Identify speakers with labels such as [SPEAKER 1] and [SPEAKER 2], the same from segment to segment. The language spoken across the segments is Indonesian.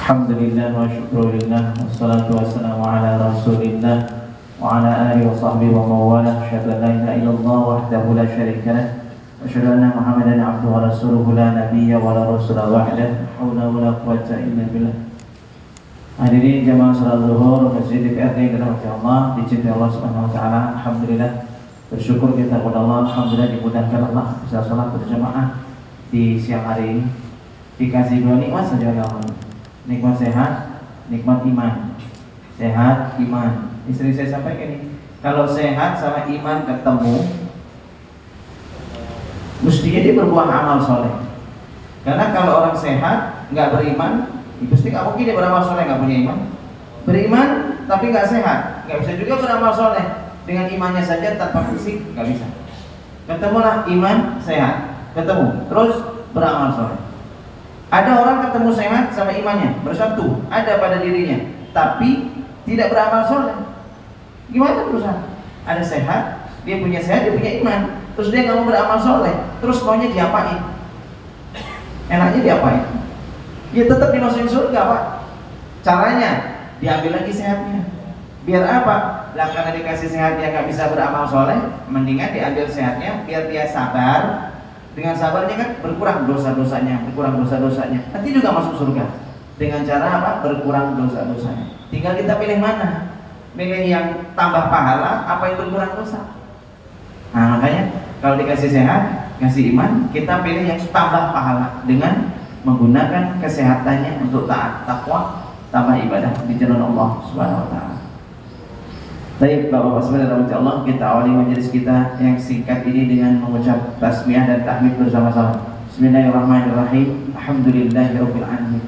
[SPEAKER 1] Alhamdulillah wa syukurillah wassalatu wassalamu ala rasulillah wa ala alihi wa sahbihi wa mawala. Asyhadu an la ilaha illallah wahdahu la syarika lah wa asyhadu anna Muhammadan abduhu wa rasuluhu la nabiyya wa la rasula wahdahu haula wa la quwwata illa billah. Hadirin jamaah salat zuhur Masjid DPRD yang dirahmati Allah, dicintai Allah Subhanahu wa taala. Alhamdulillah, bersyukur kita kepada Allah, alhamdulillah dimudahkan Allah bisa salat berjamaah di siang hari ini. Dikasih dua nikmat saja oleh Allah. Nikmat sehat, nikmat iman. Sehat, iman. Istri saya sampaikan ini, kalau sehat sama iman ketemu, mestinya dia berbuat amal soleh. Karena kalau orang sehat nggak beriman, pasti nggak mungkin dia beramal soleh nggak punya iman. Beriman tapi nggak sehat, nggak bisa juga beramal soleh. Dengan imannya saja tanpa fisik nggak bisa. Ketemulah iman sehat, ketemu terus beramal soleh. Ada orang ketemu sehat sama imannya bersatu, ada pada dirinya, tapi tidak beramal soleh. Gimana berusaha? Ada sehat, dia punya sehat, dia punya iman, terus dia nggak mau beramal soleh, terus maunya diapain? Enaknya diapain? Ya tetap dimasukin surga, Pak. Caranya diambil lagi sehatnya. Biar apa? Lah karena dikasih sehat dia nggak bisa beramal soleh, mendingan diambil sehatnya biar dia sabar. Dengan sabarnya kan berkurang dosa-dosanya, nanti juga masuk surga. Dengan cara apa? Berkurang dosa-dosanya. Tinggal kita pilih mana? Pilih yang tambah pahala, apa yang berkurang dosa. Nah makanya kalau dikasih sehat, kasih iman, kita pilih yang tambah pahala dengan menggunakan kesehatannya untuk taat, takwa, tambah ibadah di jalan Allah Subhanahu wa taala. Baik Bapak-bapak sekalian Allah, kita awali majelis kita yang singkat ini dengan mengucap tasmiyah dan tahmid bersama-sama. Bismillahirrahmanirrahim. Alhamdulillahirabbil alamin.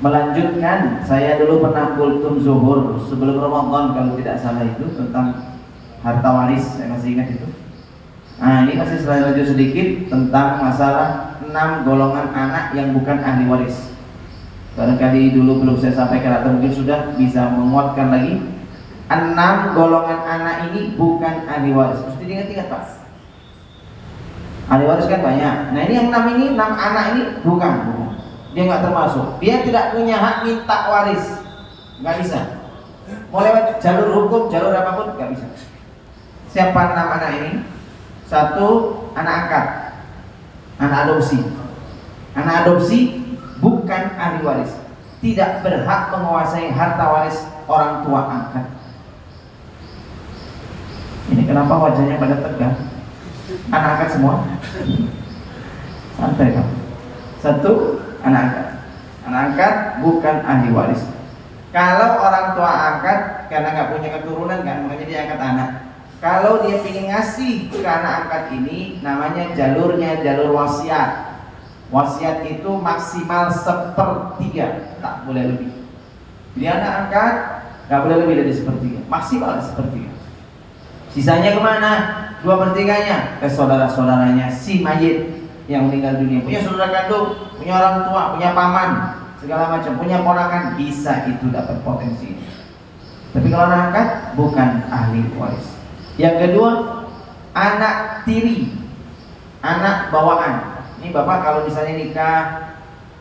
[SPEAKER 1] Melanjutkan, saya dulu pernah kultum zuhur sebelum Ramadan kalau tidak salah itu tentang harta waris, saya masih ingat itu. Nah, ini masih lanjut sedikit tentang masalah 6 golongan anak yang bukan ahli waris. Barangkali dulu belum saya sampaikan atau mungkin sudah bisa menguatkan lagi. 6 golongan anak ini bukan ahli waris. Mesti diingat-ingat, Pak. Ahli waris kan banyak. Nah ini yang 6 anak ini bukan. Dia nggak termasuk. Dia tidak punya hak minta waris. Nggak bisa. Mau lewat jalur hukum, jalur apapun nggak bisa. Siapa 6 anak ini? 1, anak angkat, anak adopsi. Anak adopsi bukan ahli waris. Tidak berhak menguasai harta waris orang tua angkat. Ini kenapa wajahnya pada tegang? Anak angkat semua? Santai kan? 1, anak angkat. Anak angkat bukan ahli waris. Kalau orang tua angkat karena nggak punya keturunan kan, makanya dia angkat anak. Kalau dia ingin ngasih ke anak angkat ini, namanya jalurnya jalur wasiat. Wasiat itu maksimal 1/3, tak boleh lebih. Jadi anak angkat nggak boleh lebih dari 1/3, maksimal 1/3. Sisanya kemana? 2/3-nya ke saudara-saudaranya si mayit yang meninggal dunia. Punya saudara kandung, punya orang tua, punya paman, segala macam, punya ponakan, bisa itu dapat potensi. Tapi kalau anak angkat bukan ahli waris. Yang kedua, anak tiri, anak bawaan. Ini bapak kalau misalnya nikah,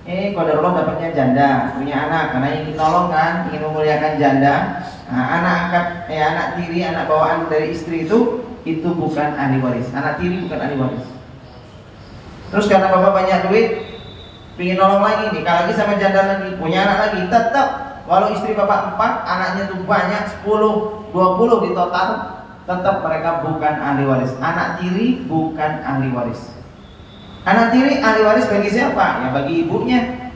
[SPEAKER 1] qadarullah dapatnya janda, punya anak, karena ingin nolong kan, ingin memuliakan janda. Nah, anak angkat, anak tiri, anak bawaan dari istri itu bukan ahli waris. Anak tiri bukan ahli waris. Terus karena bapak banyak duit, ingin nolong lagi, nikah lagi sama janda lagi, punya anak lagi, tetap walau istri bapak 4, anaknya tuh banyak 10, 20 di total, tetap mereka bukan ahli waris. Anak tiri bukan ahli waris. Anak tiri ahli waris bagi siapa? Ya bagi ibunya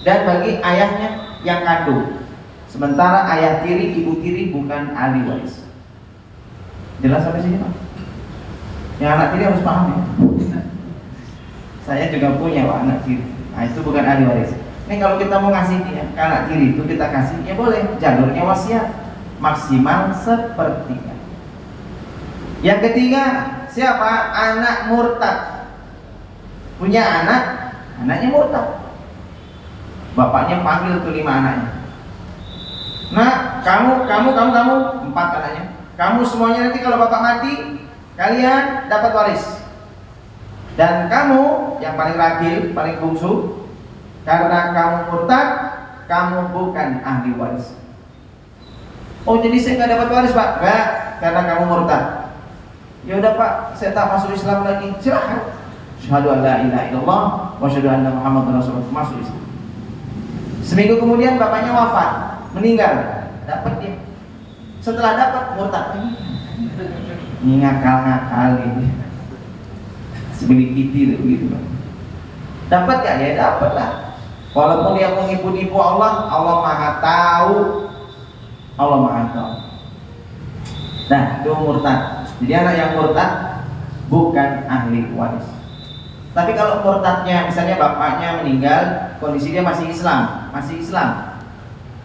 [SPEAKER 1] dan bagi ayahnya yang kandung. Sementara ayah tiri, ibu tiri bukan ahli waris. Jelas sampai sini, Pak? Yang anak tiri harus paham ya. Saya juga punya Pak anak tiri. Nah itu bukan ahli waris. Ini kalau kita mau ngasih dia ke anak tiri itu kita kasih, ya boleh. Jalurnya wasiat maksimal 1/3. Yang ketiga, siapa? Anak murtad. Punya anak, anaknya murtad. Bapaknya panggil tuh 5 anaknya. Nah, kamu 4 anaknya. Kamu semuanya nanti kalau bapak mati, kalian dapat waris. Dan kamu yang paling ragil, paling bungsu, Karena kamu murtad, kamu bukan ahli waris. Oh, jadi saya nggak dapat waris, Pak? Nggak, karena kamu murtad. Ya udah, Pak, saya tak masuk Islam lagi. Silakan. Syahadu an la ilaha illallah wa syahadu anna Muhammadar Rasulullah, masuk Islam. Seminggu kemudian bapaknya wafat, meninggal. Dapat dia. Setelah dapat murtad. Ini ngakal ini. Sebelik itu begitu, Pak. Dapat gak? Ya dapat lah. Walaupun dia menipu-nipu Allah, Allah Maha tahu. Allah Maha tahu. Nah, itu murtad. Jadi anak yang murtad bukan ahli waris. Tapi kalau murtadnya misalnya bapaknya meninggal, kondisi dia masih Islam,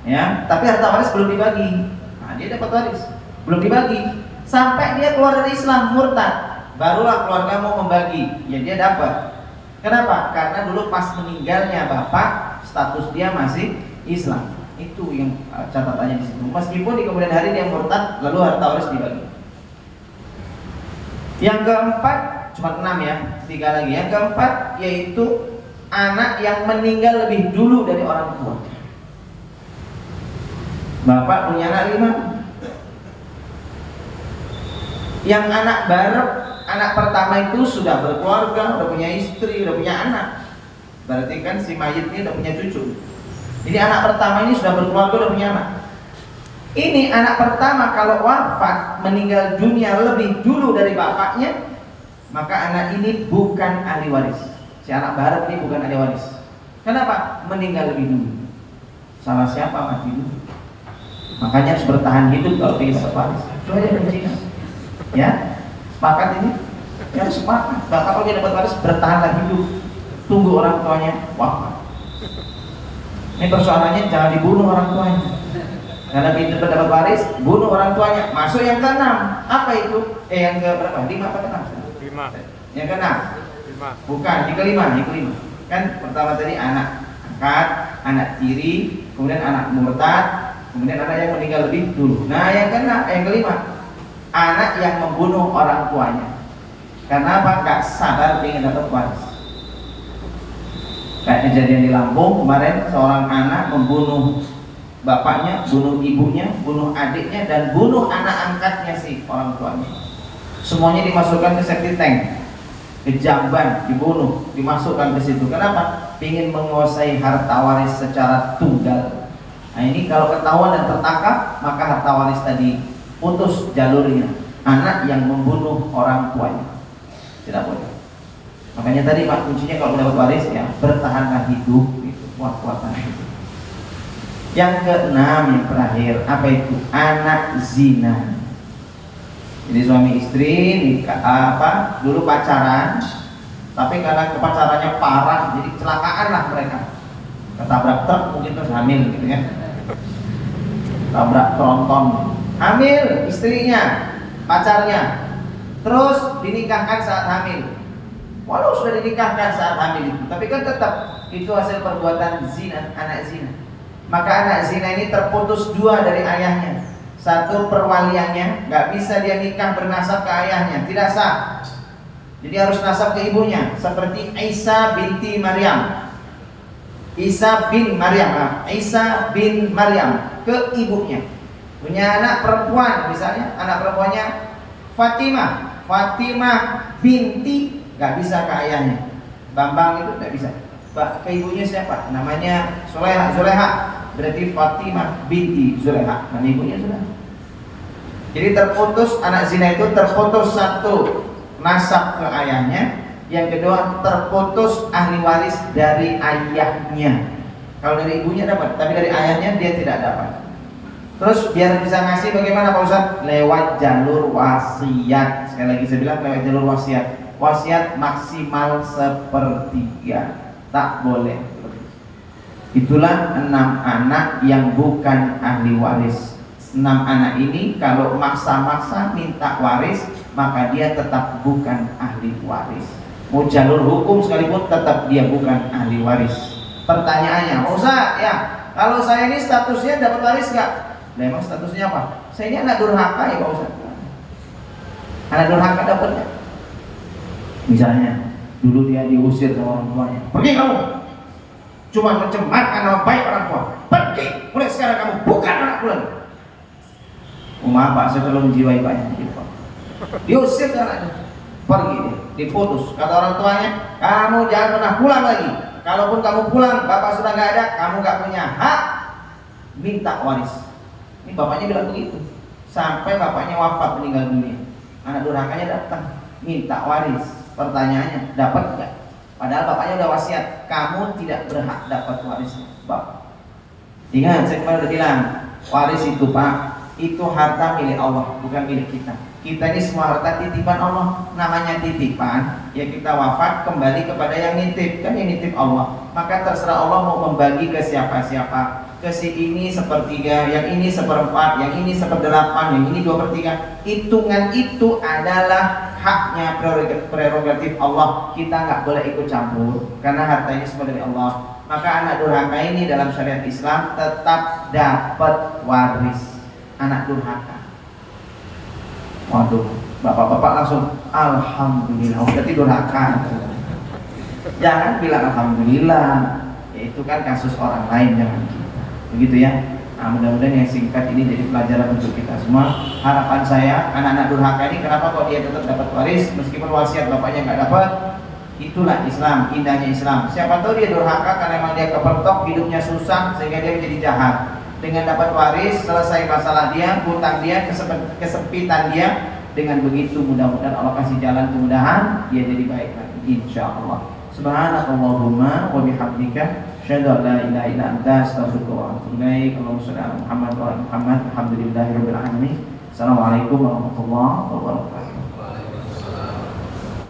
[SPEAKER 1] ya, tapi harta waris belum dibagi, nah, dia dapat waris, belum dibagi, sampai dia keluar dari Islam, murtad, barulah keluarga mau membagi, ya dia dapat. Kenapa? Karena dulu pas meninggalnya bapak, status dia masih Islam. Itu yang catatannya di situ. Meskipun di kemudian hari dia murtad, lalu harta waris dibagi. Yang keempat, cuma 6 ya, 3 lagi. Yang keempat yaitu anak yang meninggal lebih dulu dari orang tua. Bapak punya anak 5. Yang anak barep, anak pertama itu sudah berkeluarga, udah punya istri, udah punya anak. Berarti kan si mayit ini udah punya cucu. Jadi anak pertama ini sudah berkeluarga, udah punya anak. Ini anak pertama kalau wafat, meninggal dunia lebih dulu dari bapaknya, maka anak ini bukan ahli waris. Si anak barep ini bukan ahli waris. Kenapa? Meninggal lebih dulu. Salah siapa mati dulu? Makanya harus bertahan hidup kalau ingin dapat waris. Itu aja kuncinya. Ya, sepakat ini? Ya sepakat. Bahkan kalau dia dapat waris, bertahanlah hidup. Tunggu orang tuanya wafat. Ini persoalannya jangan dibunuh orang tuanya. Karena kita dapat waris, bunuh orang tuanya. Masuk yang ke-6. Apa itu? Yang ke berapa? 5 apa ke-6?
[SPEAKER 2] 5.
[SPEAKER 1] Yang ke-6?
[SPEAKER 2] 5.
[SPEAKER 1] Bukan, yang kelima. Kan pertama tadi anak angkat, anak tiri, kemudian anak murtad, kemudian anak yang meninggal lebih dulu. Nah, yang kelima, anak yang membunuh orang tuanya. Karena apa? Gak sadar ingin dapat waris. Kayak kejadian di Lampung kemarin, seorang anak membunuh bapaknya, bunuh ibunya, bunuh adiknya, dan bunuh anak angkatnya si orang tuanya. Semuanya dimasukkan ke septic tank, ke jamban, dibunuh, dimasukkan ke situ. Kenapa? Ingin menguasai harta waris secara tunggal. Nah ini kalau ketahuan dan tertangkap, maka harta waris tadi putus jalurnya. Anak yang membunuh orang tuanya tidak boleh. Makanya tadi Pak, kuncinya kalau mendapat waris ya bertahanlah hidup, itu kuat-kuatan hidup. Yang ke-6 yang terakhir, apa itu? Anak zina. Jadi suami istri nikah, dulu pacaran, tapi karena kepacarannya parah, jadi kecelakaan lah mereka. Ketabrak truk mungkin terus hamil gitu ya. Tabrak tronton, hamil istrinya, pacarnya, terus dinikahkan saat hamil. Walau sudah dinikahkan saat hamil itu, tapi kan tetap itu hasil perbuatan zina, anak zina. Maka anak zina ini terputus 2 dari ayahnya. Satu, perwaliannya, nggak bisa dia nikah bernasab ke ayahnya, tidak sah. Jadi harus nasab ke ibunya, seperti Isa binti Maryam. Isa bin Maryam ke ibunya. Punya anak perempuan, misalnya anak perempuannya Fatimah binti, nggak bisa ke ayahnya. Bambang itu nggak bisa. Ke ibunya siapa? Namanya Zulaiha. Berarti Fatimah binti Zulaiha, nama ibunya Zulaiha. Jadi terputus, anak zina itu terputus satu nasab ke ayahnya, yang kedua terputus ahli waris dari ayahnya. Kalau dari ibunya dapat, tapi dari ayahnya dia tidak dapat. Terus biar bisa ngasih bagaimana Pak Ustaz? Lewat jalur wasiat. Sekali lagi saya bilang lewat jalur wasiat. Wasiat maksimal 1/3, tak boleh. Itulah 6 anak yang bukan ahli waris. 6 anak ini kalau maksa-maksa minta waris, maka dia tetap bukan ahli waris. Mau jalur hukum sekalipun tetap dia bukan ahli waris. Pertanyaannya, Ustaz, ya, kalau saya ini statusnya dapat waris nggak? Nah, emang statusnya apa? Saya ini anak durhaka ya Pak Ustaz. Anak durhaka dapatnya. Misalnya, dulu dia diusir sama orang tuanya. Pergi kamu. cuma mencemarkan nama baik orang tua. Pergi, mulai sekarang kamu bukan anak bulan. Maaf Pak, saya belum menjiwai Pak. Diusir anaknya, pergi dia, diputus. Kata orang tuanya, kamu jangan pernah pulang lagi. Kalaupun kamu pulang, bapak sudah nggak ada, kamu nggak punya hak minta waris. Ini bapaknya bilang begitu. Sampai bapaknya wafat, meninggal dunia. Anak durhakanya datang, minta waris. Pertanyaannya, dapat nggak? Padahal bapaknya udah wasiat, kamu tidak berhak dapat waris bapak. Ingat, saya kemarin udah bilang, waris itu Pak, itu harta milik Allah, bukan milik kita. Kita ini semua harta titipan Allah. Namanya titipan, ya kita wafat kembali kepada yang nitip. Kan yang nitip Allah. Maka terserah Allah mau membagi ke siapa-siapa. Ke si ini sepertiga, yang ini seperempat, yang ini seperdelapan, yang ini 2/3. Hitungan itu adalah haknya, prerogatif Allah. Kita nggak boleh ikut campur, karena harta ini semua dari Allah. Maka anak durhaka ini dalam syariat Islam tetap dapat waris. Anak durhaka. Waduh, bapak-bapak langsung alhamdulillah. Berarti durhaka. Jangan bilang alhamdulillah. Ya, itu kan kasus orang lain, jangan kita. Begitu ya. Nah, mudah-mudahan yang singkat ini jadi pelajaran untuk kita semua. Harapan saya, anak-anak durhaka ini kenapa kok dia tetap dapat waris meskipun wasiat bapaknya nggak dapat? Itulah Islam, indahnya Islam. Siapa tahu dia durhaka karena memang dia kepertok, hidupnya susah sehingga dia menjadi jahat. Dengan dapat waris, selesai masalah dia, hutang dia, kesempitan dia. Dengan begitu mudah-mudahan Allah kasih jalan kemudahan, dia jadi baik lagi, insyaallah. Subhanakallahumma wa bihamdika, asyhadu an la ilaha illa anta, astaghfiruka wa atubu ilaik. Allahumma shalli ala Muhammad wa ala Muhammad. Alhamdulillahirabbil alamin. Assalamualaikum warahmatullahi wabarakatuh.